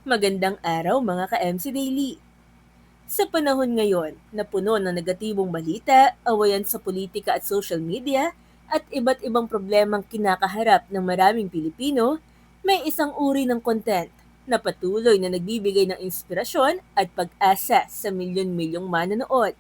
Magandang araw mga ka-MC Daily. Sa panahon ngayon na puno ng negatibong balita, awayan sa politika at social media, at iba't ibang problemang kinakaharap ng maraming Pilipino, may isang uri ng content na patuloy na nagbibigay ng inspirasyon at pag-asa sa milyon-milyong manonood,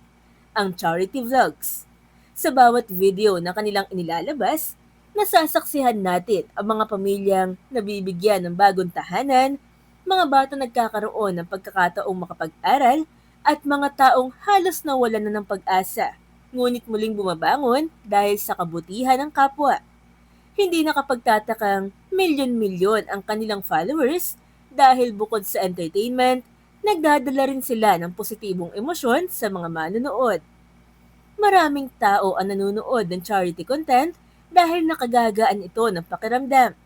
ang charity vlogs. Sa bawat video na kanilang inilalabas, nasasaksihan natin ang mga pamilyang nabibigyan ng bagong tahanan, mga bata nagkakaroon ng pagkakataong makapag-aral, at mga taong halos nawalan na ng pag-asa, ngunit muling bumabangon dahil sa kabutihan ng kapwa. Hindi nakapagtatakang milyon-milyon ang kanilang followers dahil bukod sa entertainment, nagdadala rin sila ng positibong emosyon sa mga manonood. Maraming tao ang nanonood ng charity content dahil nakagagaan ito ng pakiramdam.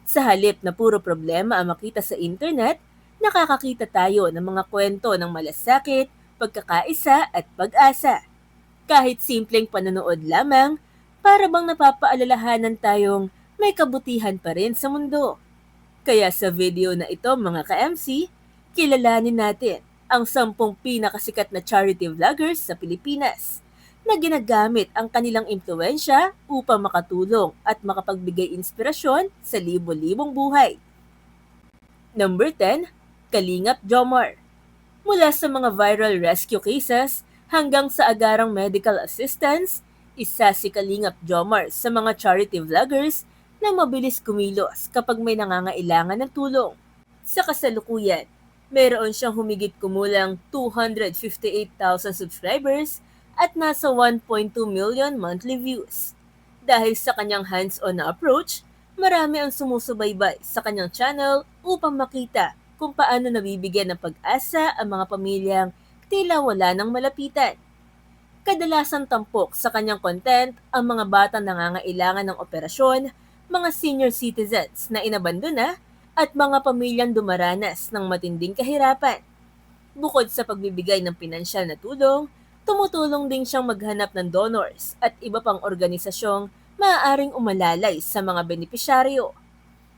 Sa halip na puro problema ang makita sa internet, nakakakita tayo ng mga kwento ng malasakit, pagkakaisa at pag-asa. Kahit simpleng panonood lamang, para bang napapaalalahanan tayong may kabutihan pa rin sa mundo. Kaya sa video na ito mga ka-MC, kilalanin natin ang 10 pinakasikat na charity vloggers sa Pilipinas na ginagamit ang kanilang impluensya upang makatulong at makapagbigay inspirasyon sa libo-libong buhay. Number 10, Kalingap Jomar. Mula sa mga viral rescue cases hanggang sa agarang medical assistance, isa si Kalingap Jomar sa mga charity vloggers na mabilis kumilos kapag may nangangailangan ng tulong. Sa kasalukuyan, mayroon siyang humigit kumulang 258,000 subscribers at nasa 1.2 million monthly views. Dahil sa kanyang hands-on na approach, marami ang sumusubaybay sa kanyang channel upang makita kung paano nabibigyan ng pag-asa ang mga pamilyang tila wala ng malapitan. Kadalasan tampok sa kanyang content ang mga batang nangangailangan ng operasyon, mga senior citizens na inabandona, at mga pamilyang dumaranas ng matinding kahirapan. Bukod sa pagbibigay ng pinansyal na tulong, tumutulong din siyang maghanap ng donors at iba pang organisasyong maaaring umalalay sa mga benepisyaryo.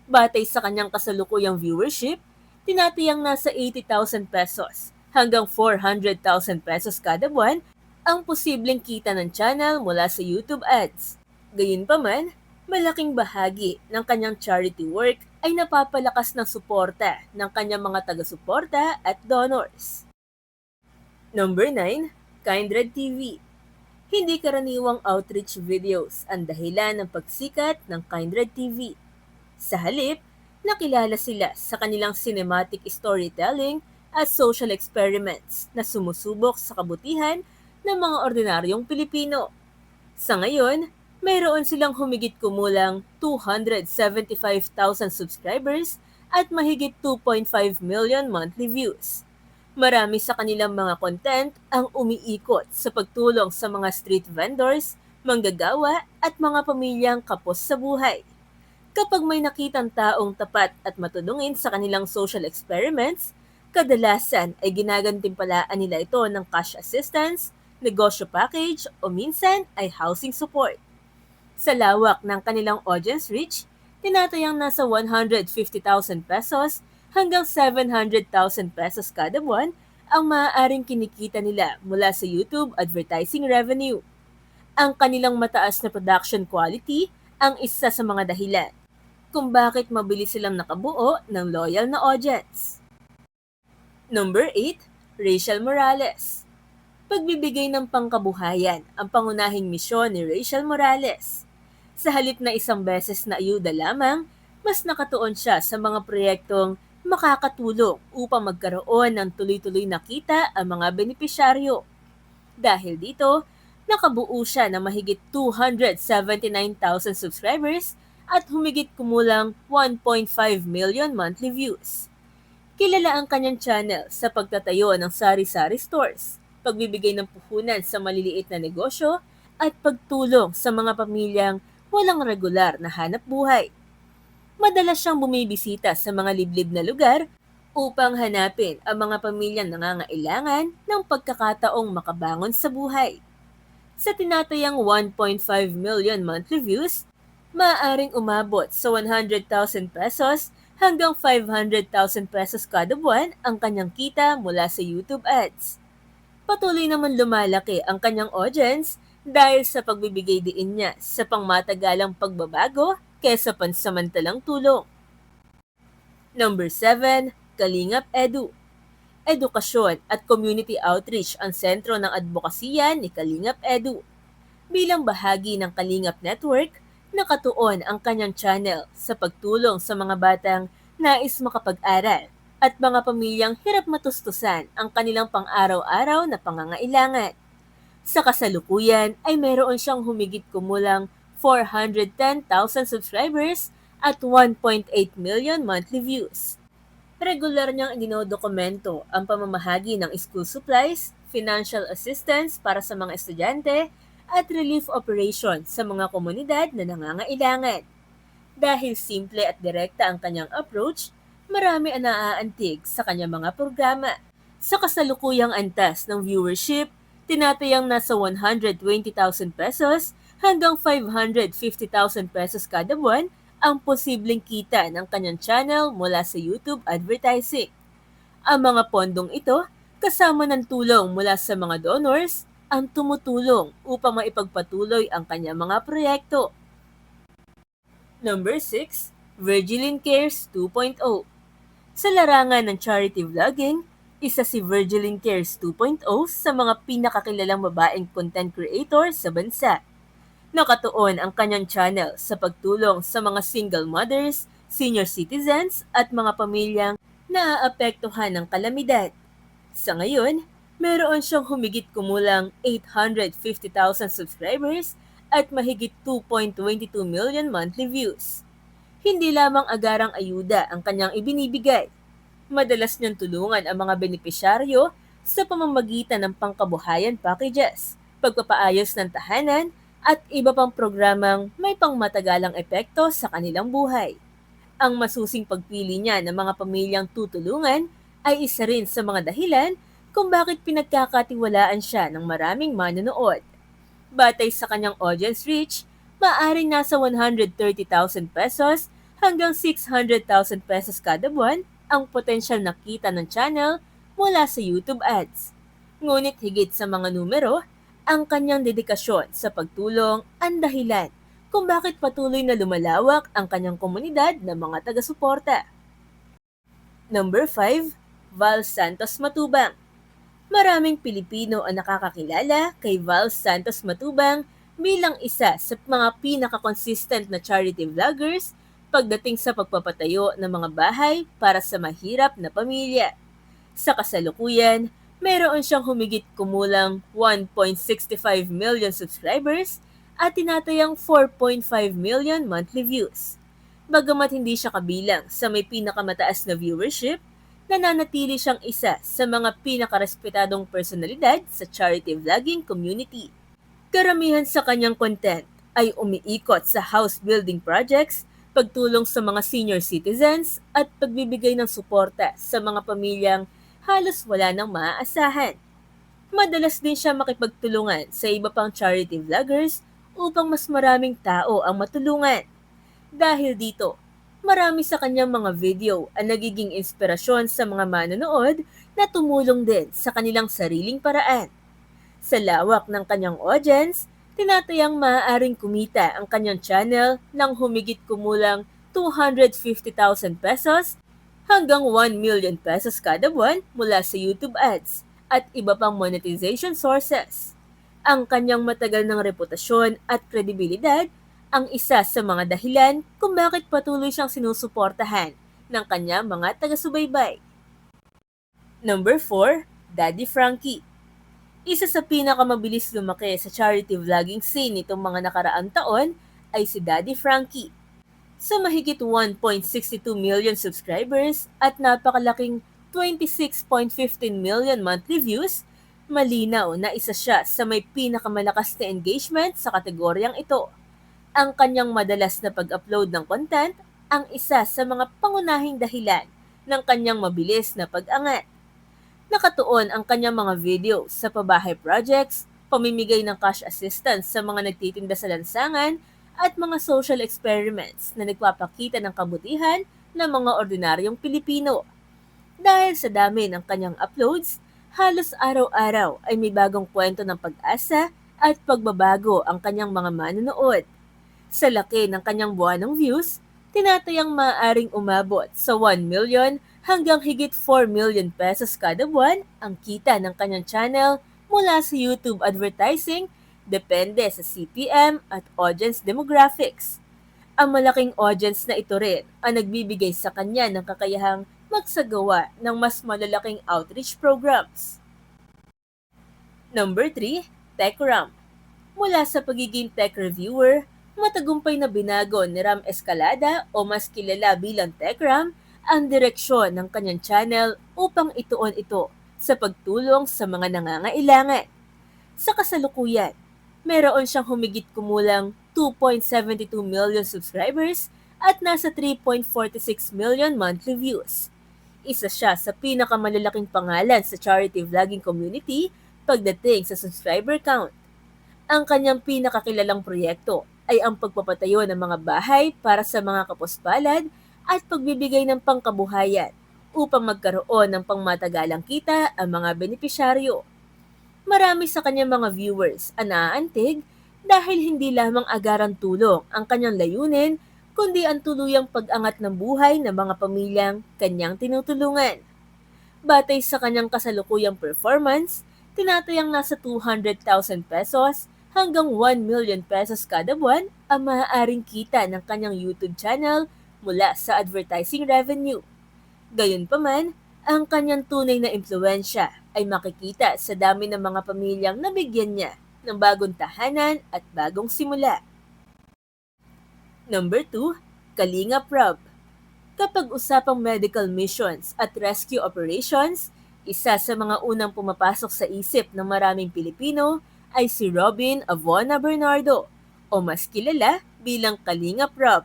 Batay sa kanyang kasalukuyang viewership, tinatiyang nasa 80,000 pesos hanggang 400,000 pesos kada buwan ang posibleng kita ng channel mula sa YouTube ads. Gayunpaman, malaking bahagi ng kanyang charity work ay napapalakas ng suporta ng kanyang mga taga-suporta at donors. Number 9, Kindred TV. Hindi karaniwang outreach videos ang dahilan ng pagsikat ng Kindred TV. Sa halip, nakilala sila sa kanilang cinematic storytelling at social experiments na sumusubok sa kabutihan ng mga ordinaryong Pilipino. Sa ngayon, mayroon silang humigit kumulang 275,000 subscribers at mahigit 2.5 million monthly views. Marami sa kanilang mga content ang umiikot sa pagtulong sa mga street vendors, manggagawa at mga pamilyang kapos sa buhay. Kapag may nakitang taong tapat at matulungin sa kanilang social experiments, kadalasan ay ginagantimpalaan nila ito ng cash assistance, negosyo package o minsan ay housing support. Sa lawak ng kanilang audience reach, tinatayang nasa 150,000 pesos hanggang 700,000 pesos kada buwan ang maaaring kinikita nila mula sa YouTube advertising revenue. Ang kanilang mataas na production quality ang isa sa mga dahilan kung bakit mabilis silang nakabuo ng loyal na audience. Number 8, Rachel Morales. Pagbibigay ng pangkabuhayan ang pangunahing misyon ni Rachel Morales. Sa halip na isang beses na ayuda lamang, mas nakatuon siya sa mga proyektong makakatulong upang magkaroon ng tuloy-tuloy na kita ang mga benepisyaryo. Dahil dito, nakabuo siya ng mahigit 279,000 subscribers at humigit kumulang 1.5 million monthly views. Kilala ang kanyang channel sa pagtatayo ng sari-sari stores, pagbibigay ng puhunan sa maliliit na negosyo, at pagtulong sa mga pamilyang walang regular na hanap buhay. Madalas siyang bumibisita sa mga liblib na lugar upang hanapin ang mga pamilyang nangangailangan ng pagkakataong makabangon sa buhay. Sa tinatayang 1.5 million monthly views, maaaring umabot sa 100,000 pesos hanggang 500,000 pesos kada buwan ang kanyang kita mula sa YouTube ads. Patuloy naman lumalaki ang kanyang audience dahil sa pagbibigay diin niya sa pangmatagalang pagbabago kesa pansamantalang tulong. Number 7, Kalingap Edu. Edukasyon at community outreach ang sentro ng advokasya ni Kalingap Edu. Bilang bahagi ng Kalingap Network, nakatuon ang kanyang channel sa pagtulong sa mga batang nais makapag-aral at mga pamilyang hirap matustusan ang kanilang pang-araw-araw na pangangailangan. Sa kasalukuyan ay meron siyang humigit kumulang 410,000 subscribers at 1.8 million monthly views. Regular niyang idinodokumento ang pamamahagi ng school supplies, financial assistance para sa mga estudyante, at relief operation sa mga komunidad na nangangailangan. Dahil simple at direkta ang kanyang approach, marami ang naaantig sa kanyang mga programa. Sa kasalukuyang antas ng viewership, tinatayang nasa 120,000 pesos hanggang 550,000 pesos kada buwan ang posibleng kita ng kanyang channel mula sa YouTube advertising. Ang mga pondong ito, kasama ng tulong mula sa mga donors, ang tumutulong upang maipagpatuloy ang kanyang mga proyekto. Number 6, Virgilin Cares 2.0. Sa larangan ng charity vlogging, isa si Virgilin Cares 2.0 sa mga pinakakilalang babaeng content creator sa bansa. Nakatuon ang kanyang channel sa pagtulong sa mga single mothers, senior citizens at mga pamilyang naaapektuhan ng kalamidad. Sa ngayon, meron siyang humigit kumulang 850,000 subscribers at mahigit 2.22 million monthly views. Hindi lamang agarang ayuda ang kanyang ibinibigay. Madalas niyang tulungan ang mga benepisyaryo sa pamamagitan ng pangkabuhayan packages, pagpapaayos ng tahanan, at iba pang programang may pangmatagalang epekto sa kanilang buhay. Ang masusing pagpili niya ng mga pamilyang tutulungan ay isa rin sa mga dahilan kung bakit pinagkakatiwalaan siya ng maraming manonood. Batay sa kanyang audience reach, maaaring nasa 130,000 pesos hanggang 600,000 pesos kada buwan ang potensyal na kita ng channel mula sa YouTube ads. Ngunit higit sa mga numero, ang kanyang dedikasyon sa pagtulong ang dahilan kung bakit patuloy na lumalawak ang kanyang komunidad ng mga taga-suporta. Number 5, Val Santos Matubang. Maraming Pilipino ang nakakakilala kay Val Santos Matubang bilang isa sa mga pinaka-consistent na charity vloggers pagdating sa pagpapatayo ng mga bahay para sa mahirap na pamilya. Sa kasalukuyan, meron siyang humigit kumulang 1.65 million subscribers at tinatayang 4.5 million monthly views. Bagamat hindi siya kabilang sa may pinakamataas na viewership, nananatili siyang isa sa mga pinakarespetadong personalidad sa charity vlogging community. Karamihan sa kanyang content ay umiikot sa house building projects, pagtulong sa mga senior citizens at pagbibigay ng suporta sa mga pamilyang halos wala nang maaasahan. Madalas din siya makipagtulungan sa iba pang charity vloggers upang mas maraming tao ang matulungan. Dahil dito, marami sa kanyang mga video ang nagiging inspirasyon sa mga manonood na tumulong din sa kanilang sariling paraan. Sa lawak ng kanyang audience, tinatayang maaaring kumita ang kanyang channel ng humigit kumulang 250,000 pesos hanggang 1 million pesos kada buwan mula sa YouTube ads at iba pang monetization sources. Ang kanyang matagal ng reputasyon at kredibilidad ang isa sa mga dahilan kung bakit patuloy siyang sinusuportahan ng kanyang mga taga-subaybay. Number 4, Daddy Frankie. Isa sa pinakamabilis lumaki sa charity vlogging scene nitong mga nakaraang taon ay si Daddy Frankie. Sa mahigit 1.62 million subscribers at napakalaking 26.15 million monthly views, malinaw na isa siya sa may pinakamalakas na engagement sa kategoryang ito. Ang kanyang madalas na pag-upload ng content ang isa sa mga pangunahing dahilan ng kanyang mabilis na pag-angat. Nakatuon ang kanyang mga video sa pabahay projects, pamimigay ng cash assistance sa mga nagtitinda sa lansangan, at mga social experiments na nagpapakita ng kabutihan ng mga ordinaryong Pilipino. Dahil sa dami ng kanyang uploads, halos araw-araw ay may bagong kwento ng pag-asa at pagbabago ang kanyang mga manonood. Sa laki ng kanyang buwanang views, tinatayang maaaring umabot sa 1 million hanggang higit 4 million pesos kada buwan ang kita ng kanyang channel mula sa YouTube advertising, depende sa CPM at audience demographics. Ang malaking audience na ito rin ang nagbibigay sa kanya ng kakayahang magsagawa ng mas malalaking outreach programs. Number 3, TechRam. Mula sa pagiging tech reviewer, matagumpay na binago ni Ram Escalada o mas kilala bilang TechRam ang direksyon ng kanyang channel upang ituon ito sa pagtulong sa mga nangangailangan. Sa kasalukuyan, meron siyang humigit kumulang 2.72 million subscribers at nasa 3.46 million monthly views. Isa siya sa pinakamalalaking pangalan sa charity vlogging community pagdating sa subscriber count. Ang kanyang pinakakilalang proyekto ay ang pagpapatayo ng mga bahay para sa mga kapuspalad at pagbibigay ng pangkabuhayan upang magkaroon ng pangmatagalang kita ang mga benepisyaryo. Marami sa kanyang mga viewers ang naaantig dahil hindi lamang agarang tulong ang kanyang layunin, kundi ang tuluyang pag-angat ng buhay ng mga pamilyang kanyang tinutulungan. Batay sa kanyang kasalukuyang performance, tinatayang nasa 200,000 pesos hanggang 1 million pesos kada buwan ang maaaring kita ng kanyang YouTube channel mula sa advertising revenue. Gayunpaman, ang kanyang tunay na impluensya ay makikita sa dami ng mga pamilyang nabigyan niya ng bagong tahanan at bagong simula. Number 2, Kalinga Prab. Kapag usapang medical missions at rescue operations, isa sa mga unang pumapasok sa isip ng maraming Pilipino ay si Robin Avona Bernardo o mas kilala bilang Kalinga Prab.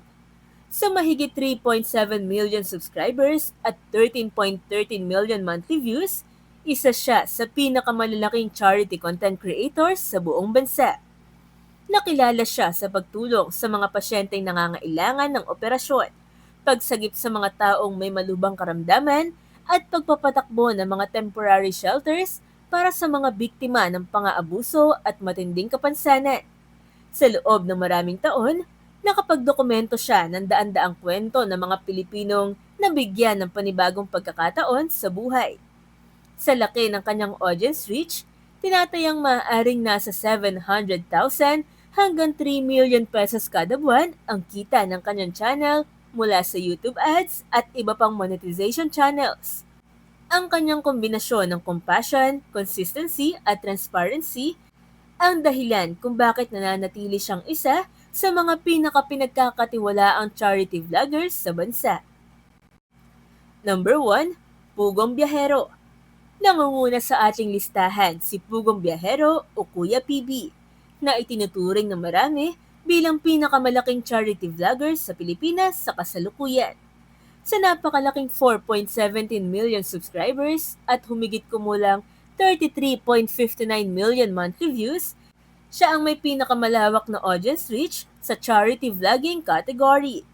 Sa mahigit 3.7 million subscribers at 13.13 million monthly views, isa siya sa pinakamalalaking charity content creators sa buong bansa. Nakilala siya sa pagtulong sa mga pasyenteng nangangailangan ng operasyon, pagsagip sa mga taong may malubhang karamdaman, at pagpapatakbo ng mga temporary shelters para sa mga biktima ng pang-aabuso at matinding kapansanan. Sa loob ng maraming taon, nakapagdokumento siya ng daan-daang kwento ng mga Pilipinong nabigyan ng panibagong pagkakataon sa buhay. Sa laki ng kanyang audience reach, tinatayang maaaring nasa 700,000 hanggang 3 million pesos kada buwan ang kita ng kanyang channel mula sa YouTube ads at iba pang monetization channels. Ang kanyang kombinasyon ng compassion, consistency at transparency ang dahilan kung bakit nananatili siyang isa sa mga pinakapinagkakatiwalaang charity vloggers sa bansa. Number 1, Pugong Biyahero. Nangunguna sa ating listahan si Pugong Biyahero o Kuya PB, na itinuturing ng marami bilang pinakamalaking charity vlogger sa Pilipinas sa kasalukuyan. Sa napakalaking 4.17 million subscribers at humigit kumulang 33.59 million monthly views, siya ang may pinakamalawak na audience reach sa charity vlogging category.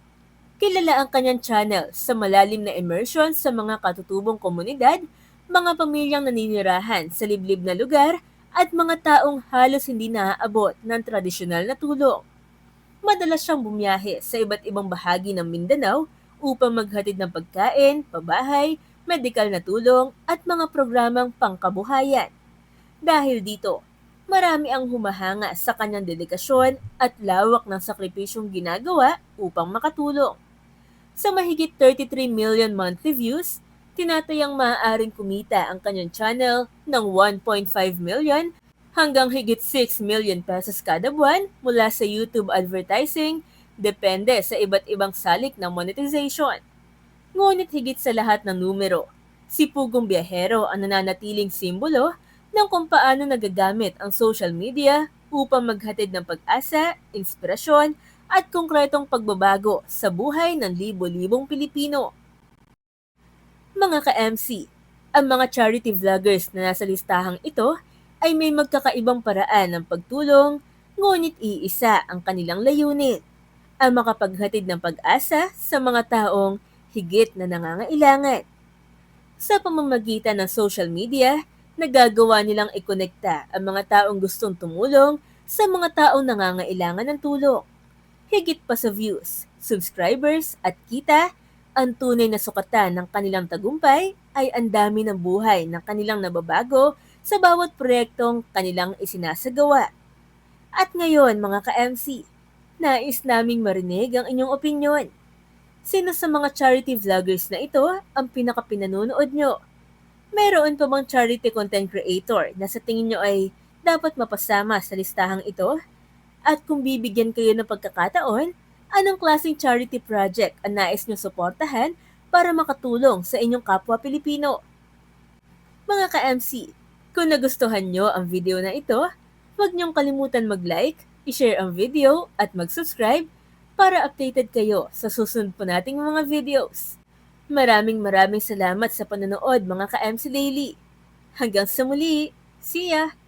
Kilala ang kanyang channel sa malalim na immersion sa mga katutubong komunidad, mga pamilyang naninirahan sa liblib na lugar, at mga taong halos hindi naaabot ng tradisyonal na tulong. Madalas siyang bumiyahe sa iba't ibang bahagi ng Mindanao upang maghatid ng pagkain, pabahay, medikal na tulong, at mga programang pangkabuhayan. Dahil dito, marami ang humahanga sa kanyang dedikasyon at lawak ng sakripisyong ginagawa upang makatulong. Sa mahigit 33 million monthly views, tinatayang maaaring kumita ang kanyang channel ng 1.5 million hanggang higit 6 million pesos kada buwan mula sa YouTube advertising, depende sa iba't ibang salik ng monetization. Ngunit higit sa lahat ng numero, si Pugong Biyahero ang nananatiling simbolo ng kung paano nagagamit ang social media upang maghatid ng pag-asa, inspirasyon, at konkretong pagbabago sa buhay ng libo-libong Pilipino. Mga ka-MC, ang mga charity vloggers na nasa listahang ito ay may magkakaibang paraan ng pagtulong, ngunit iisa ang kanilang layunin, ang makapaghatid ng pag-asa sa mga taong higit na nangangailangan. Sa pamamagitan ng social media, nagagawa nilang ikonekta ang mga taong gustong tumulong sa mga taong nangangailangan ng tulong. Higit pa sa views, subscribers at kita, ang tunay na sukatan ng kanilang tagumpay ay ang dami ng buhay ng kanilang nababago sa bawat proyektong kanilang isinasagawa. At ngayon mga ka-MC, nais naming marinig ang inyong opinyon. Sino sa mga charity vloggers na ito ang pinakapinanunood nyo? Meron pa bang charity content creator na sa tingin nyo ay dapat mapasama sa listahang ito? At kung bibigyan kayo ng pagkakataon, anong klaseng charity project ang nais nyo suportahan para makatulong sa inyong kapwa Pilipino? Mga ka-MC, kung nagustuhan nyo ang video na ito, huwag niyong kalimutan mag-like, i-share ang video at mag-subscribe para updated kayo sa susunod po nating mga videos. Maraming salamat sa panonood mga ka-MC Daily. Hanggang sa muli, see ya!